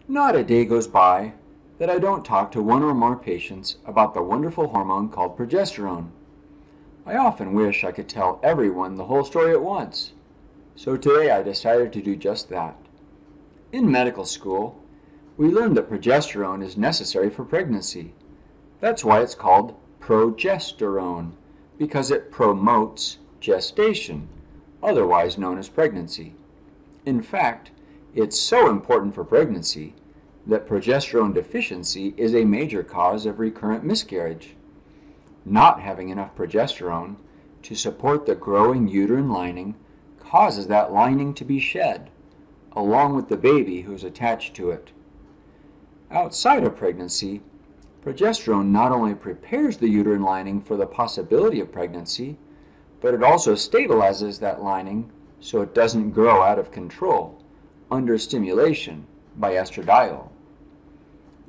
Not a day goes by that I don't talk to one or more patients about the wonderful hormone called progesterone. I often wish I could tell everyone the whole story at once, so today I decided to do just that. In medical school, we learned that progesterone is necessary for pregnancy. That's why it's called progesterone, because it promotes gestation, otherwise known as pregnancy. In fact, it's so important for pregnancy that progesterone deficiency is a major cause of recurrent miscarriage. Not having enough progesterone to support the growing uterine lining causes that lining to be shed, along with the baby who's attached to it. Outside of pregnancy, progesterone not only prepares the uterine lining for the possibility of pregnancy, but it also stabilizes that lining so it doesn't grow out of control under stimulation by estradiol.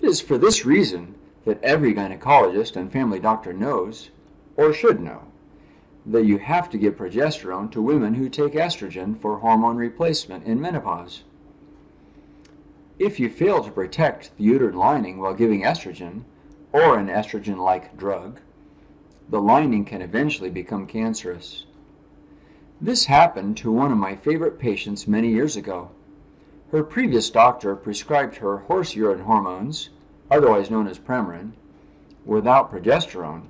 It is for this reason that every gynecologist and family doctor knows, or should know, that you have to give progesterone to women who take estrogen for hormone replacement in menopause. If you fail to protect the uterine lining while giving estrogen, or an estrogen-like drug, the lining can eventually become cancerous. This happened to one of my favorite patients many years ago. Her previous doctor prescribed her horse urine hormones, otherwise known as Premarin, without progesterone.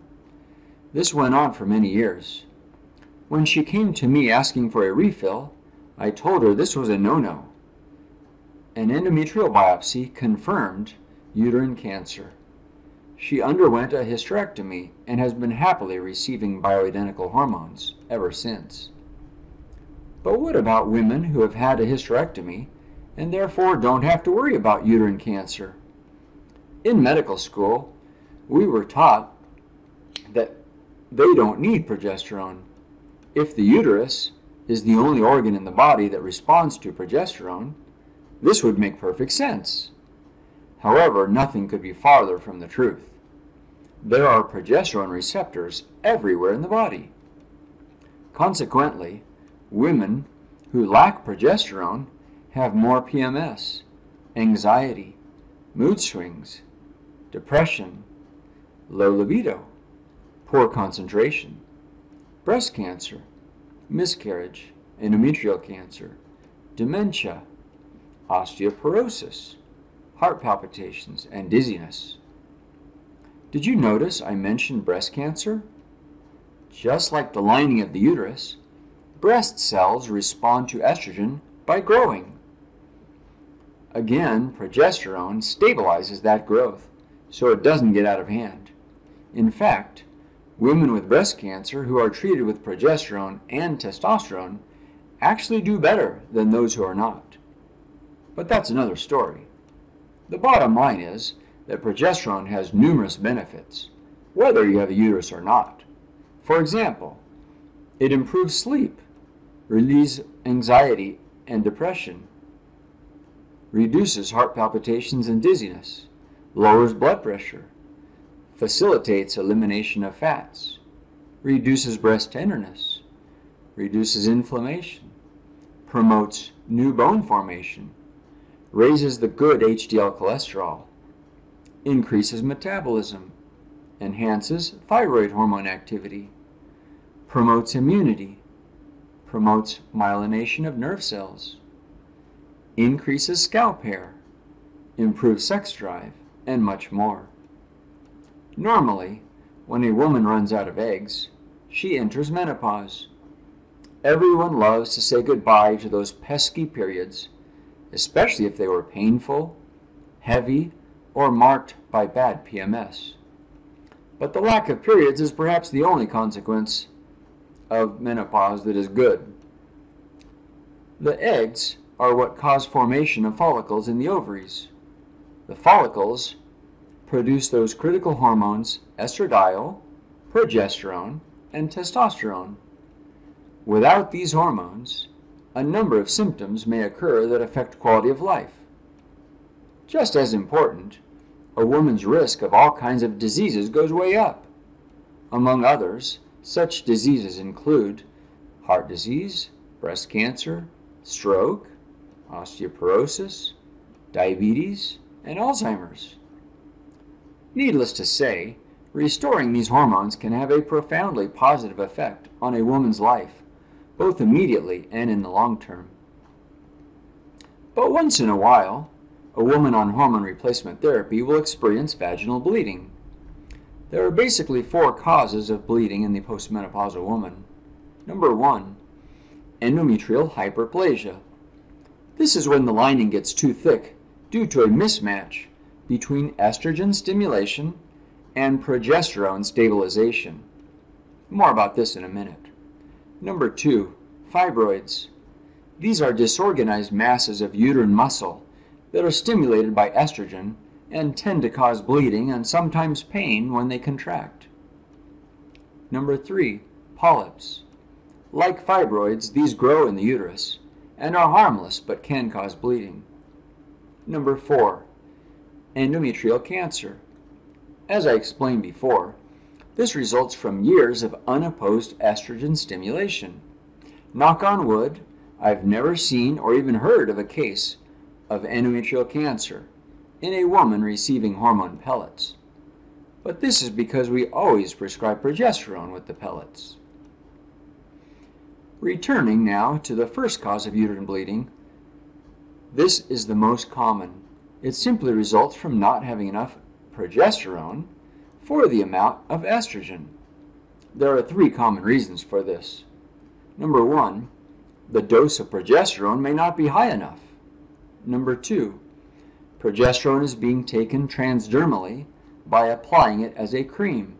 This went on for many years. When she came to me asking for a refill, I told her this was a no-no. An endometrial biopsy confirmed uterine cancer. She underwent a hysterectomy and has been happily receiving bioidentical hormones ever since. But what about women who have had a hysterectomy and therefore don't have to worry about uterine cancer? In medical school, we were taught that they don't need progesterone. If the uterus is the only organ in the body that responds to progesterone, this would make perfect sense. However, nothing could be farther from the truth. There are progesterone receptors everywhere in the body. Consequently, women who lack progesterone have more PMS, anxiety, mood swings, depression, low libido, poor concentration, breast cancer, miscarriage, endometrial cancer, dementia, osteoporosis, heart palpitations, and dizziness. Did you notice I mentioned breast cancer? Just like the lining of the uterus, breast cells respond to estrogen by growing. Again, progesterone stabilizes that growth so it doesn't get out of hand. In fact, women with breast cancer who are treated with progesterone and testosterone actually do better than those who are not. But that's another story. The bottom line is that progesterone has numerous benefits, whether you have a uterus or not. For example, it improves sleep, relieves anxiety and depression, reduces heart palpitations and dizziness, lowers blood pressure, facilitates elimination of fats, reduces breast tenderness, reduces inflammation, promotes new bone formation, raises the good HDL cholesterol, increases metabolism, enhances thyroid hormone activity, promotes immunity, promotes myelination of nerve cells, increases scalp hair, improves sex drive, and much more. Normally, when a woman runs out of eggs, she enters menopause. Everyone loves to say goodbye to those pesky periods, especially if they were painful, heavy, or marked by bad PMS. But the lack of periods is perhaps the only consequence of menopause that is good. The eggs are what cause formation of follicles in the ovaries. The follicles produce those critical hormones estradiol, progesterone, and testosterone. Without these hormones, a number of symptoms may occur that affect quality of life. Just as important, a woman's risk of all kinds of diseases goes way up. Among others, such diseases include heart disease, breast cancer, stroke, osteoporosis, diabetes, and Alzheimer's. Needless to say, restoring these hormones can have a profoundly positive effect on a woman's life, both immediately and in the long term. But once in a while, a woman on hormone replacement therapy will experience vaginal bleeding. There are basically 4 causes of bleeding in the postmenopausal woman. Number 1, endometrial hyperplasia. This is when the lining gets too thick due to a mismatch between estrogen stimulation and progesterone stabilization. More about this in a minute. Number 2, fibroids. These are disorganized masses of uterine muscle that are stimulated by estrogen and tend to cause bleeding and sometimes pain when they contract. Number 3, polyps. Like fibroids, these grow in the uterus and are harmless but can cause bleeding. Number 4, endometrial cancer. As I explained before, this results from years of unopposed estrogen stimulation. Knock on wood, I've never seen or even heard of a case of endometrial cancer in a woman receiving hormone pellets. But this is because we always prescribe progesterone with the pellets. Returning now to the first cause of uterine bleeding, this is the most common. It simply results from not having enough progesterone for the amount of estrogen. There are 3 common reasons for this. Number 1, the dose of progesterone may not be high enough. Number 2, progesterone is being taken transdermally by applying it as a cream.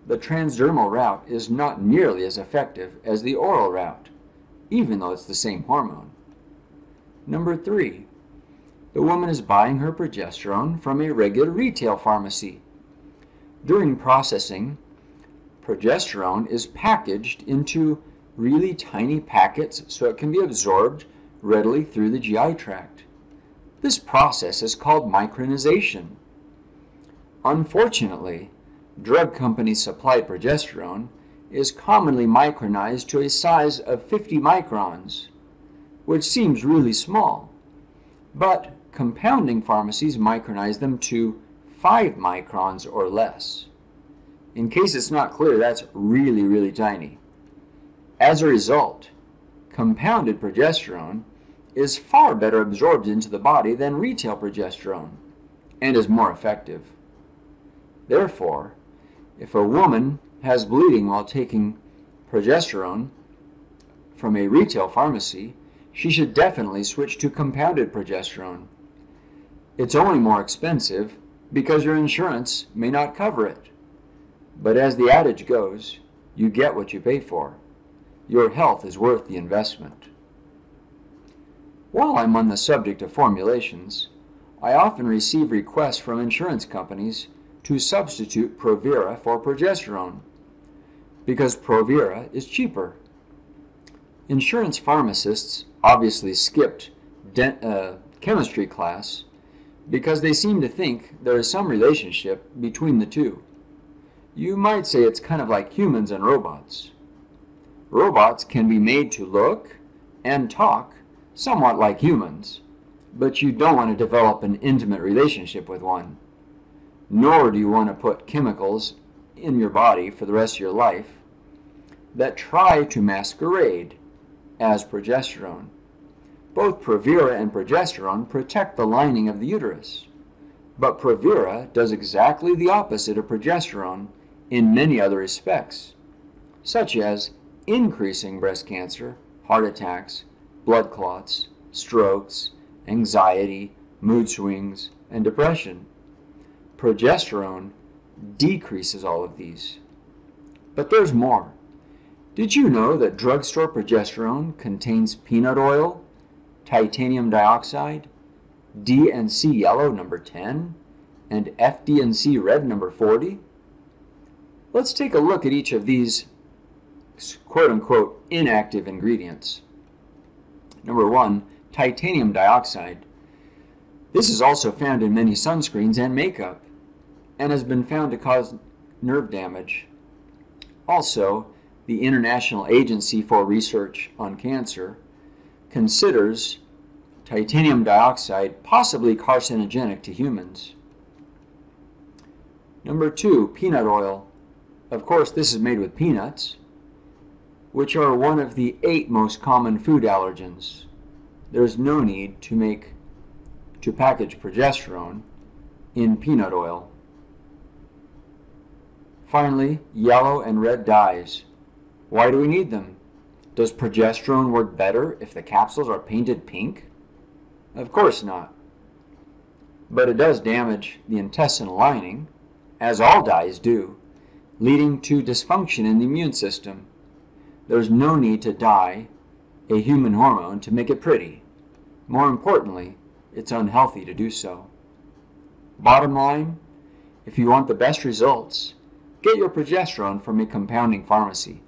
The transdermal route is not nearly as effective as the oral route, even though it's the same hormone. Number 3, the woman is buying her progesterone from a regular retail pharmacy. During processing, progesterone is packaged into really tiny packets so it can be absorbed readily through the GI tract. This process is called micronization. Unfortunately, drug company supplied progesterone is commonly micronized to a size of 50 microns, which seems really small, but compounding pharmacies micronize them to 5 microns or less. In case it's not clear, that's really, really tiny. As a result, compounded progesterone is far better absorbed into the body than retail progesterone and is more effective. Therefore, if a woman has bleeding while taking progesterone from a retail pharmacy, she should definitely switch to compounded progesterone. It's only more expensive because your insurance may not cover it. But as the adage goes, you get what you pay for. Your health is worth the investment. While I'm on the subject of formulations, I often receive requests from insurance companies to substitute Provera for progesterone because Provera is cheaper. Insurance pharmacists obviously skipped chemistry class because they seem to think there is some relationship between the two. You might say it's kind of like humans and robots. Robots can be made to look and talk somewhat like humans, but you don't want to develop an intimate relationship with one. Nor do you want to put chemicals in your body for the rest of your life that try to masquerade as progesterone. Both Provera and progesterone protect the lining of the uterus, but Provera does exactly the opposite of progesterone in many other respects, such as increasing breast cancer, heart attacks, blood clots, strokes, anxiety, mood swings, and depression. Progesterone decreases all of these. But there's more. Did you know that drugstore progesterone contains peanut oil, titanium dioxide, D&C yellow number 10, and FD&C red number 40? Let's take a look at each of these quote-unquote inactive ingredients. Number 1, titanium dioxide. This is also found in many sunscreens and makeup and has been found to cause nerve damage. Also, the International Agency for Research on Cancer considers titanium dioxide, possibly carcinogenic to humans. Number 2, peanut oil. Of course, this is made with peanuts, which are one of the 8 most common food allergens. There's no need to package progesterone in peanut oil. Finally, yellow and red dyes. Why do we need them? Does progesterone work better if the capsules are painted pink? Of course not. But it does damage the intestinal lining, as all dyes do, leading to dysfunction in the immune system. There's no need to dye a human hormone to make it pretty. More importantly, it's unhealthy to do so. Bottom line, if you want the best results, get your progesterone from a compounding pharmacy.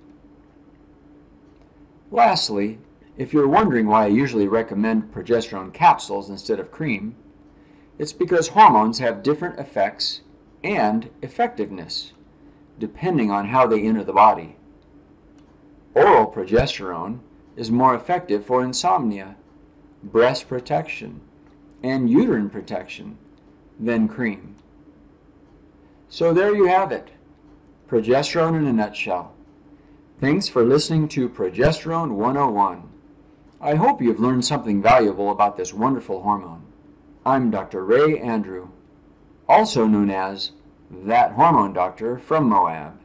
Lastly, if you're wondering why I usually recommend progesterone capsules instead of cream, it's because hormones have different effects and effectiveness depending on how they enter the body. Oral progesterone is more effective for insomnia, breast protection, and uterine protection than cream. So there you have it, progesterone in a nutshell. Thanks for listening to Progesterone 101. I hope you've learned something valuable about this wonderful hormone. I'm Dr. Ray Andrew, also known as That Hormone Doctor from Moab.